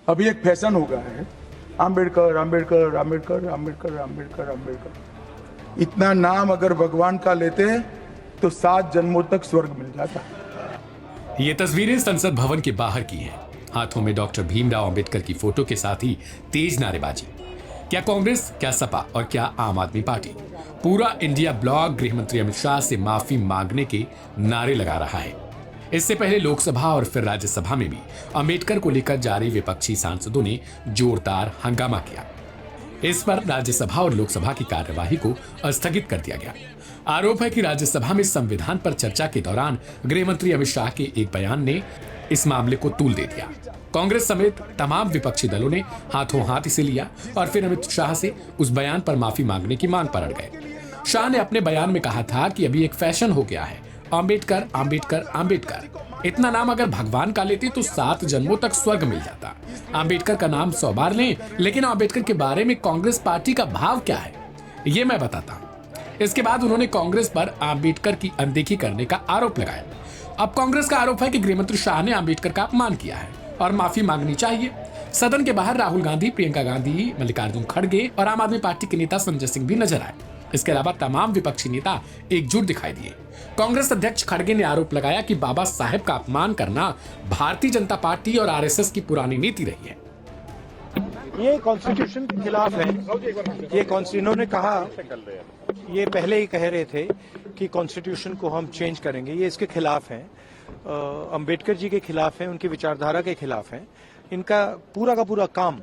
अभी एक फैशन हो गया है, आम्बेडकर आम्बेडकर आम्बेडकर आम्बेडकर आम्बेडकर आम्बेडकर। इतना नाम अगर भगवान का लेते हैं तो 7 जन्मों तक स्वर्ग मिल जाता है। ये तस्वीरें संसद भवन के बाहर की हैं। हाथों में डॉक्टर भीमराव अंबेडकर की फोटो के साथ ही तेज नारेबाजी। क्या कांग्रेस, क्या सपा और क्या आम आदमी पार्टी, पूरा इंडिया ब्लॉक गृह मंत्री अमित शाह से माफी मांगने के नारे लगा रहा है। इससे पहले लोकसभा और फिर राज्यसभा में भी अंबेडकर को लेकर जारी विपक्षी सांसदों ने जोरदार हंगामा किया। इस पर राज्यसभा और लोकसभा की कार्यवाही को स्थगित कर दिया गया। आरोप है कि राज्यसभा में संविधान पर चर्चा के दौरान गृह मंत्री अमित शाह के एक बयान ने इस मामले को तूल दे दिया। कांग्रेस समेत तमाम विपक्षी दलों ने हाथों हाथ इसे लिया और फिर अमित शाह से उस बयान पर माफी मांगने की मांग पर अड़ गए। शाह ने अपने बयान में कहा था कि अभी एक फैशन हो गया है, अंबेडकर अंबेडकर अंबेडकर। इतना नाम अगर भगवान का लेते तो 7 जन्मों तक स्वर्ग मिल जाता। अंबेडकर का नाम 100 बार लें, लेकिन अंबेडकर के बारे में कांग्रेस पार्टी का भाव क्या है ये मैं बताता हूँ। इसके बाद उन्होंने कांग्रेस पर अंबेडकर की अनदेखी करने का आरोप लगाया। अब कांग्रेस का आरोप है कि गृहमंत्री शाह ने अंबेडकर का अपमान किया है और माफी मांगनी चाहिए। सदन के बाहर राहुल गांधी, प्रियंका गांधी, मल्लिकार्जुन खड़गे और आम आदमी पार्टी के नेता संजय सिंह भी नजर आए। इसके अलावा तमाम विपक्षी नेता एकजुट दिखाई दिए। कांग्रेस अध्यक्ष खड़गे ने आरोप लगाया कि बाबा साहेब का अपमान करना भारतीय जनता पार्टी और आरएसएस की पुरानी नीति रही है। ये कॉन्स्टिट्यूशन के खिलाफ है। ये इन्होंने कहा, ये पहले ही कह रहे थे कि कॉन्स्टिट्यूशन को हम चेंज करेंगे। ये इसके खिलाफ है, अंबेडकर जी के खिलाफ है, उनकी विचारधारा के खिलाफ है। इनका पूरा का पूरा काम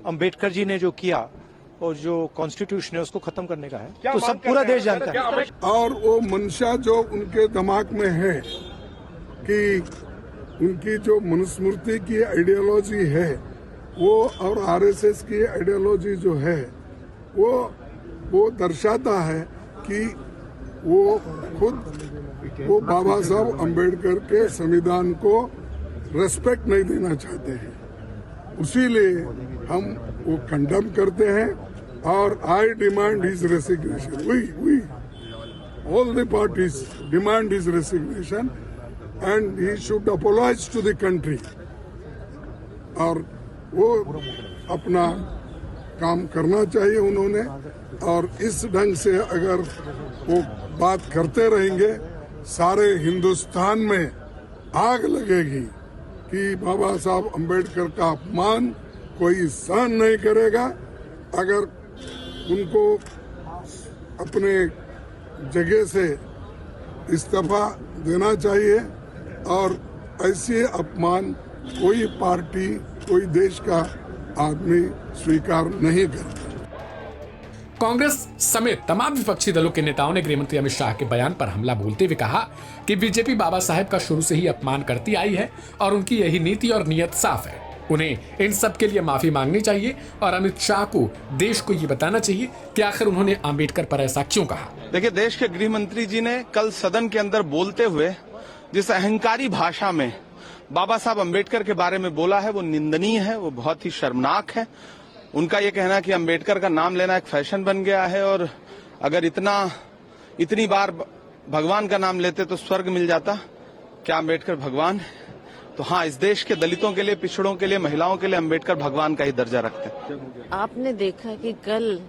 अंबेडकर जी ने जो किया और जो कॉन्स्टिट्यूशन है उसको खत्म करने का है, तो सब पूरा देश जानता है। और वो मंशा जो उनके दिमाग में है कि उनकी जो मनुस्मृति की आइडियोलॉजी है वो और आरएसएस की आइडियोलॉजी जो है वो दर्शाता है कि वो खुद वो बाबा साहब अम्बेडकर के संविधान को रेस्पेक्ट नहीं देना चाहते हैं। इसीलिए हम वो कंडेम करते हैं और I demand his resignation. We all the parties demand his resignation and he should apologise to the country. और वो अपना काम करना चाहिए उन्होंने, और इस ढंग से अगर वो बात करते रहेंगे सारे हिंदुस्तान में आग लगेगी कि बाबा साहब अम्बेडकर का अपमान कोई सहन नहीं करेगा। अगर उनको अपने जगह से इस्तीफा देना चाहिए और ऐसे अपमान कोई पार्टी, कोई देश का आदमी स्वीकार नहीं करता। कांग्रेस समेत तमाम विपक्षी दलों के नेताओं ने गृहमंत्री अमित शाह के बयान पर हमला बोलते हुए कहा कि बीजेपी बाबा साहेब का शुरू से ही अपमान करती आई है और उनकी यही नीति और नीयत साफ है। उन्हें इन सब के लिए माफी मांगनी चाहिए और अमित शाह को देश को ये बताना चाहिए कि आखिर उन्होंने अंबेडकर पर ऐसा क्यों कहा। देखिए, देश के गृह मंत्री जी ने कल सदन के अंदर बोलते हुए जिस अहंकारी भाषा में बाबा साहब अम्बेडकर के बारे में बोला है वो निंदनीय है, वो बहुत ही शर्मनाक है। उनका ये कहना कि अम्बेडकर का नाम लेना एक फैशन बन गया है और अगर इतनी बार भगवान का नाम लेते तो स्वर्ग मिल जाता। क्या अम्बेडकर भगवान है? तो हाँ, इस देश के दलितों के लिए, पिछड़ों के लिए, महिलाओं के लिए अम्बेडकर भगवान का ही दर्जा रखते हैं। आपने देखा कि कल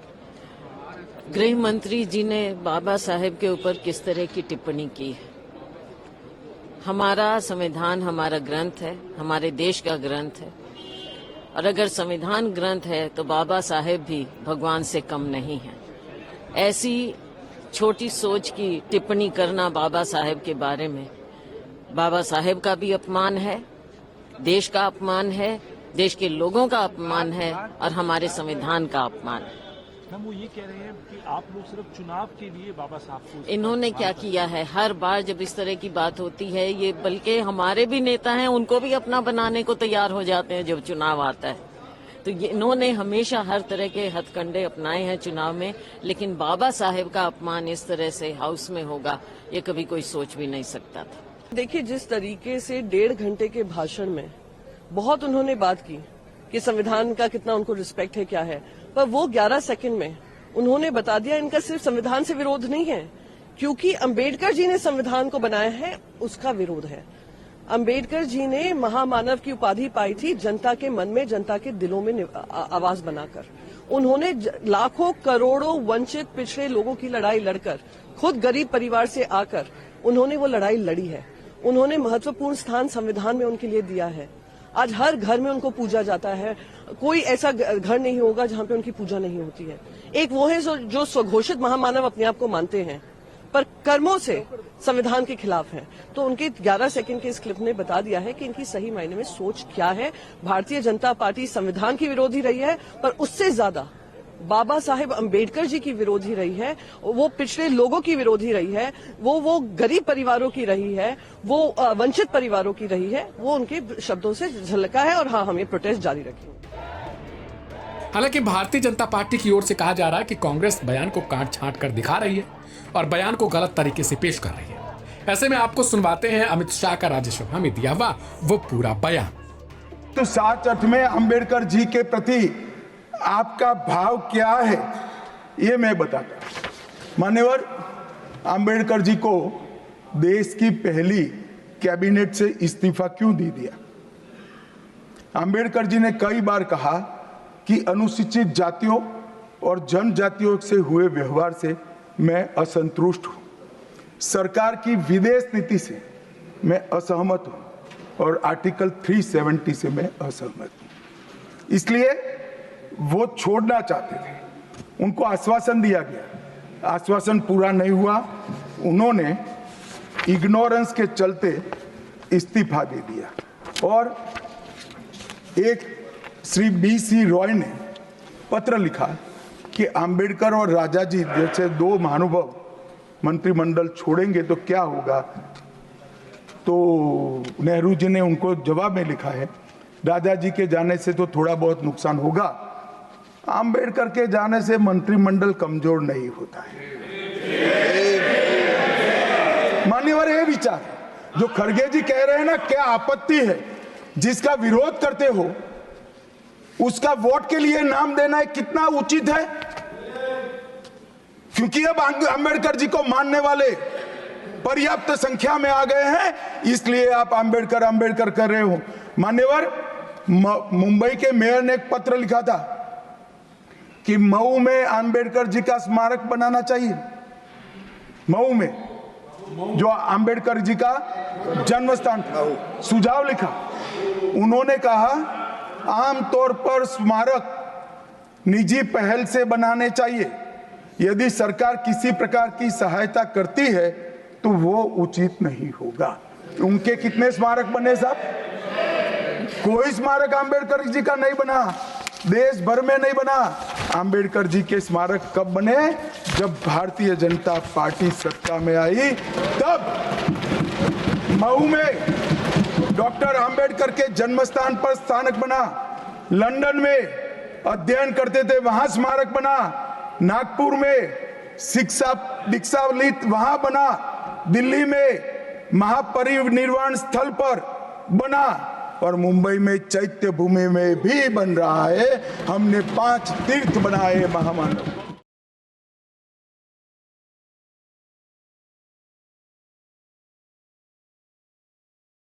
गृह मंत्री जी ने बाबा साहेब के ऊपर किस तरह की टिप्पणी की है। हमारा संविधान हमारा ग्रंथ है, हमारे देश का ग्रंथ है, और अगर संविधान ग्रंथ है तो बाबा साहेब भी भगवान से कम नहीं है। ऐसी छोटी सोच की टिप्पणी करना बाबा साहेब के बारे में, बाबा साहेब का भी अपमान है, देश का अपमान है, देश के लोगों का अपमान है और हमारे संविधान का अपमान है। वो ये कह रहे हैं कि आप लोग सिर्फ चुनाव के लिए बाबा साहब को, इन्होंने क्या किया है? हर बार जब इस तरह की बात होती है, ये बल्कि हमारे भी नेता हैं उनको भी अपना बनाने को तैयार हो जाते हैं जब चुनाव आता है। तो इन्होंने हमेशा हर तरह के हथकंडे अपनाए हैं चुनाव में, लेकिन बाबा साहेब का अपमान इस तरह से हाउस में होगा ये कभी कोई सोच भी नहीं सकता था। देखिए, जिस तरीके से 1.5 घंटे के भाषण में बहुत उन्होंने बात की कि संविधान का कितना उनको रिस्पेक्ट है, क्या है, पर वो 11 सेकंड में उन्होंने बता दिया इनका सिर्फ संविधान से विरोध नहीं है, क्योंकि अंबेडकर जी ने संविधान को बनाया है उसका विरोध है। अंबेडकर जी ने महामानव की उपाधि पाई थी जनता के मन में, जनता के दिलों में आवाज बनाकर। उन्होंने लाखों करोड़ों वंचित पिछड़े लोगों की लड़ाई लड़कर, खुद गरीब परिवार से आकर उन्होंने वो लड़ाई लड़ी है। उन्होंने महत्वपूर्ण स्थान संविधान में उनके लिए दिया है। आज हर घर में उनको पूजा जाता है, कोई ऐसा घर नहीं होगा जहां पे उनकी पूजा नहीं होती है। एक वो है जो स्वघोषित महामानव अपने आप को मानते हैं पर कर्मों से संविधान के खिलाफ हैं। तो उनके 11 सेकंड के इस क्लिप ने बता दिया है कि इनकी सही मायने में सोच क्या है। भारतीय जनता पार्टी संविधान की विरोधी रही है, पर उससे ज्यादा बाबा साहेब अंबेडकर जी की विरोधी रही है, वो पिछड़े लोगों की विरोधी रही है, वो गरीब परिवारों की रही है, वो वंचित परिवारों की रही है। वो उनके शब्दों से झलका है और हाँ, हम ये प्रोटेस्ट जारी रखेंगे। हालांकि भारतीय जनता पार्टी की ओर से कहा जा रहा है कि कांग्रेस बयान को काट छांट कर दिखा रही है और बयान को गलत तरीके से पेश कर रही है। ऐसे में आपको सुनवाते हैं अमित शाह का राज्यसभा में दिया हुआ वो पूरा बयान। तो सच अर्थ में अंबेडकर जी के प्रति आपका भाव क्या है, ये मैं बताता हूं। मान्यवर, अंबेडकर जी को देश की पहली कैबिनेट से इस्तीफा क्यों दे दिया? अंबेडकर जी ने कई बार कहा कि अनुसूचित जातियों और जनजातियों से हुए व्यवहार से मैं असंतुष्ट हूं। सरकार की विदेश नीति से मैं असहमत हूं और आर्टिकल 370 से मैं असहमत हूं। इसलिए वो छोड़ना चाहते थे। उनको आश्वासन दिया गया, आश्वासन पूरा नहीं हुआ। उन्होंने इग्नोरेंस के चलते इस्तीफा दे दिया। और एक श्री BC रॉय ने पत्र लिखा कि अंबेडकर और राजा जी जैसे दो महानुभाव मंत्रिमंडल छोड़ेंगे तो क्या होगा। तो नेहरू जी ने उनको जवाब में लिखा है, राजा जी के जाने से तो थोड़ा बहुत नुकसान होगा, अंबेडकर के जाने से मंत्रिमंडल कमजोर नहीं होता है। मान्यवर, ये विचार जो खड़गे जी कह रहे हैं ना, क्या आपत्ति है? जिसका विरोध करते हो उसका वोट के लिए नाम देना है, कितना उचित है? क्योंकि अब अंबेडकर जी को मानने वाले पर्याप्त संख्या में आ गए हैं, इसलिए आप अंबेडकर अंबेडकर कर रहे हो। मान्यवर, मुंबई के मेयर ने एक पत्र लिखा था कि मऊ में अंबेडकर जी का स्मारक बनाना चाहिए। मऊ में जो अंबेडकर जी का जन्म स्थान था, सुझाव लिखा। उन्होंने कहा आमतौर पर स्मारक निजी पहल से बनाने चाहिए। यदि सरकार किसी प्रकार की सहायता करती है तो वो उचित नहीं होगा। उनके कितने स्मारक बने साहब? कोई स्मारक अंबेडकर जी का नहीं बना, देश भर में नहीं बना। अंबेडकर जी के स्मारक कब बने? जब भारतीय जनता पार्टी सत्ता में आई, तब मऊ में डॉक्टर अंबेडकर के जन्म स्थान पर स्मारक बना। लंदन में अध्ययन करते थे, वहां स्मारक बना। नागपुर में शिक्षा दीक्षावलित वहां बना। दिल्ली में महापरिनिर्वाण स्थल पर बना और मुंबई में चैत्य भूमि में भी बन रहा है। हमने 5 तीर्थ बनाए महामानव।